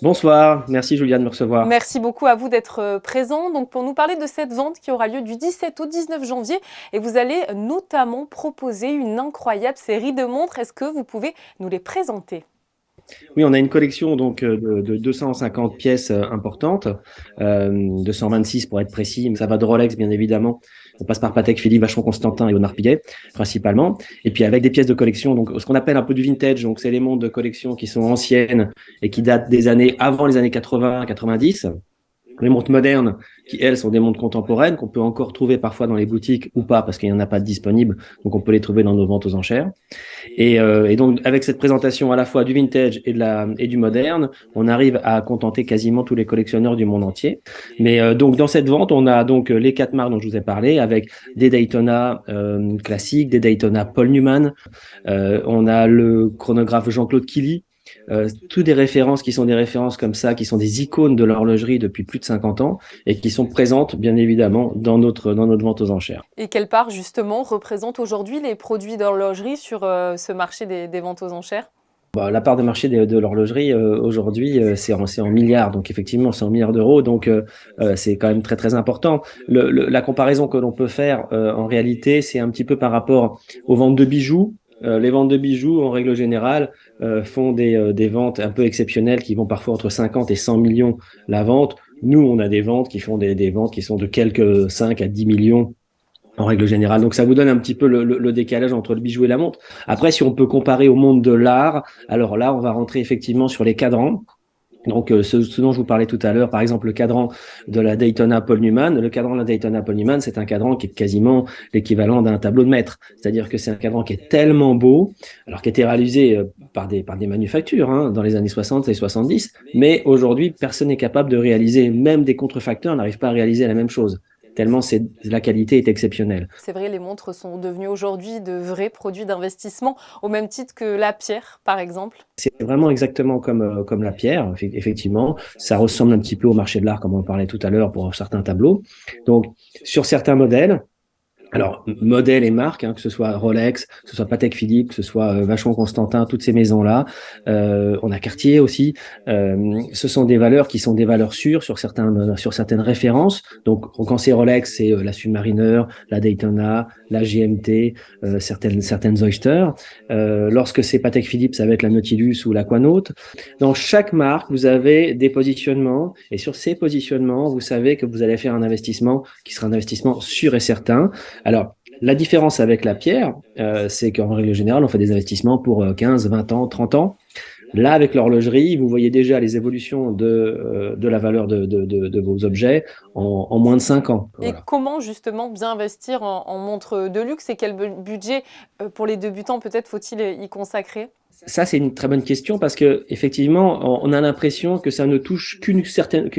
Bonsoir, merci Julia de me recevoir. Merci beaucoup à vous d'être présent donc pour nous parler de cette vente qui aura lieu du 17 au 19 janvier et vous allez notamment proposer une incroyable série de montres. Est-ce que vous pouvez nous les présenter? Oui, on a une collection donc de 250 pièces importantes, 226 pour être précis. Ça va de Rolex bien évidemment. On passe par Patek Philippe, Vacheron Constantin et Audemars Piguet principalement. Et puis avec des pièces de collection, donc ce qu'on appelle un peu du vintage. Donc c'est les montres de collection qui sont anciennes et qui datent des années avant les années 80, 90. Les montres modernes, qui elles sont des montres contemporaines, qu'on peut encore trouver parfois dans les boutiques ou pas, parce qu'il n'y en a pas de disponibles, donc on peut les trouver dans nos ventes aux enchères. Et donc avec cette présentation à la fois du vintage et du moderne, on arrive à contenter quasiment tous les collectionneurs du monde entier. Mais donc dans cette vente, on a donc les 4 marques dont je vous ai parlé, avec des Daytona classiques, des Daytona Paul Newman, on a le chronographe Jean-Claude Killy, toutes des références qui sont des références comme ça, qui sont des icônes de l'horlogerie depuis plus de 50 ans et qui sont présentes, bien évidemment, dans notre vente aux enchères. Et quelle part justement représente aujourd'hui les produits d'horlogerie sur ce marché des ventes aux enchères? Bah, la part de marché de l'horlogerie aujourd'hui, c'est en milliards. Donc, effectivement, c'est en milliards d'euros. Donc, c'est quand même très, très important. La comparaison que l'on peut faire en réalité, c'est un petit peu par rapport aux ventes de bijoux. Les ventes de bijoux, en règle générale, font des ventes un peu exceptionnelles qui vont parfois entre 50 et 100 millions la vente. Nous, on a des ventes qui font des ventes qui sont de quelques 5 à 10 millions en règle générale. Donc ça vous donne un petit peu le décalage entre le bijou et la montre. Après, si on peut comparer au monde de l'art, alors là, on va rentrer effectivement sur les cadrans. Donc, ce dont je vous parlais tout à l'heure, par exemple, le cadran de la Daytona Paul Newman. Le cadran de la Daytona Paul Newman, c'est un cadran qui est quasiment l'équivalent d'un tableau de maître. C'est-à-dire que c'est un cadran qui est tellement beau, alors qui a été réalisé par des manufactures dans les années 60 et 70, mais aujourd'hui, personne n'est capable de réaliser, même des contrefacteurs n'arrivent pas à réaliser la même chose, tellement la qualité est exceptionnelle. C'est vrai, les montres sont devenues aujourd'hui de vrais produits d'investissement, au même titre que la pierre, par exemple. C'est vraiment exactement comme la pierre, effectivement. Ça ressemble un petit peu au marché de l'art, comme on parlait tout à l'heure pour certains tableaux. Donc, sur certains modèles, alors, modèle et marque, que ce soit Rolex, que ce soit Patek Philippe, que ce soit Vacheron Constantin, toutes ces maisons-là. On a Cartier aussi. Ce sont des valeurs qui sont des valeurs sûres sur certaines références. Donc, quand c'est Rolex, c'est la Submariner, la Daytona, la GMT, certaines Oyster. Lorsque c'est Patek Philippe, ça va être la Nautilus ou l'Aquanaut. Dans chaque marque, vous avez des positionnements. Et sur ces positionnements, vous savez que vous allez faire un investissement qui sera un investissement sûr et certain. Alors, la différence avec la pierre, c'est qu'en règle générale, on fait des investissements pour 15, 20 ans, 30 ans. Là, avec l'horlogerie, vous voyez déjà les évolutions de la valeur de vos objets en moins de 5 ans. Et Voilà. comment justement bien investir en montres de luxe et quel budget pour les débutants peut-être faut-il y consacrer? Ça, c'est une très bonne question parce que effectivement, on a l'impression que ça ne touche qu'une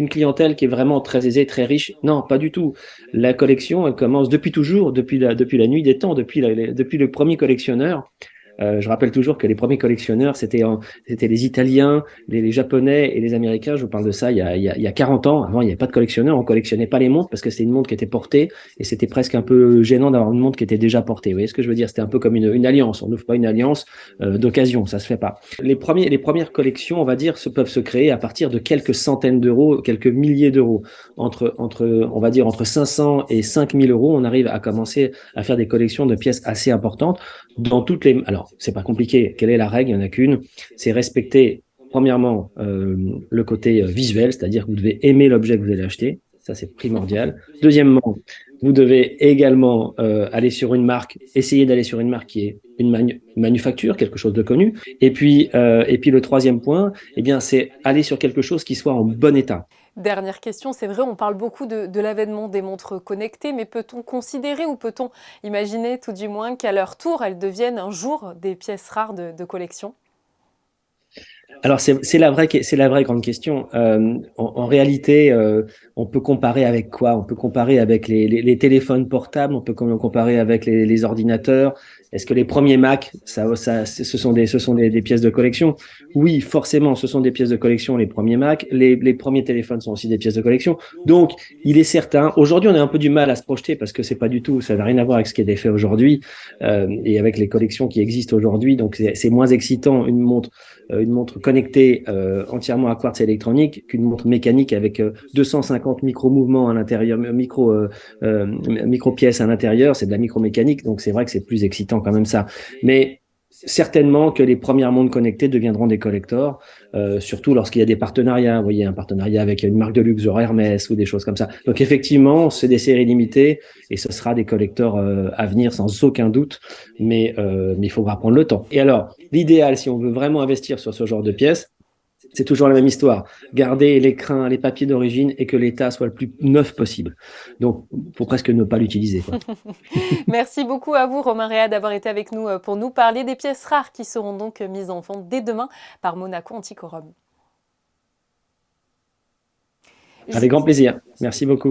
clientèle qui est vraiment très aisée, très riche. Non, pas du tout. La collection, elle commence depuis toujours, depuis la nuit des temps, depuis le premier collectionneur. Je rappelle toujours que les premiers collectionneurs, c'était les Italiens, les Japonais et les Américains. Je vous parle de ça il y a 40 ans. Avant, il n'y avait pas de collectionneurs. On collectionnait pas les montres parce que c'était une montre qui était portée et c'était presque un peu gênant d'avoir une montre qui était déjà portée. Vous voyez ce que je veux dire? C'était un peu comme une alliance. On n'ouvre pas une alliance d'occasion. Ça se fait pas. Les premières collections, on va dire, peuvent se créer à partir de quelques centaines d'euros, quelques milliers d'euros. On va dire, entre 500 et 5000 euros, on arrive à commencer à faire des collections de pièces assez importantes dans toutes les. Alors, c'est pas compliqué. Quelle est la règle? Il n'y en a qu'une. C'est respecter, premièrement, le côté visuel, c'est-à-dire que vous devez aimer l'objet que vous allez acheter. Ça, c'est primordial. Deuxièmement, vous devez également aller sur une marque, essayer d'aller sur une marque qui est une manufacture, quelque chose de connu. Et puis le troisième point, eh bien, c'est aller sur quelque chose qui soit en bon état. Dernière question, c'est vrai, on parle beaucoup de l'avènement des montres connectées, mais peut-on considérer ou peut-on imaginer tout du moins qu'à leur tour, elles deviennent un jour des pièces rares de collection? Alors, c'est la vraie grande question. En réalité, on peut comparer avec quoi? On peut comparer avec les téléphones portables, on peut comparer avec les ordinateurs. Est-ce que les premiers Mac, ce sont des pièces de collection? Oui, forcément, ce sont des pièces de collection, les premiers Mac. Les premiers téléphones sont aussi des pièces de collection. Donc, il est certain, aujourd'hui, on a un peu du mal à se projeter parce que c'est pas du tout, ça n'a rien à voir avec ce qui est fait aujourd'hui et avec les collections qui existent aujourd'hui. Donc, c'est moins excitant une montre connectée entièrement à quartz électronique qu'une montre mécanique avec 250 micro-mouvements à l'intérieur, micro-pièces à l'intérieur. C'est de la micromécanique, donc c'est vrai que c'est plus excitant quand même ça. Mais certainement que les premières montres connectées deviendront des collectors, surtout lorsqu'il y a des partenariats. Vous voyez, un partenariat avec une marque de luxe, genre Hermès ou des choses comme ça. Donc effectivement, c'est des séries limitées et ce sera des collectors à venir sans aucun doute, mais il faudra prendre le temps. Et alors, l'idéal, si on veut vraiment investir sur ce genre de pièces, c'est toujours la même histoire. Garder l'écrin, les papiers d'origine et que l'état soit le plus neuf possible. Donc, il faut presque ne pas l'utiliser. Merci beaucoup à vous, Romain Réa, d'avoir été avec nous pour nous parler des pièces rares qui seront donc mises en vente dès demain par Monaco Antiquorum. Avec grand plaisir. Merci beaucoup.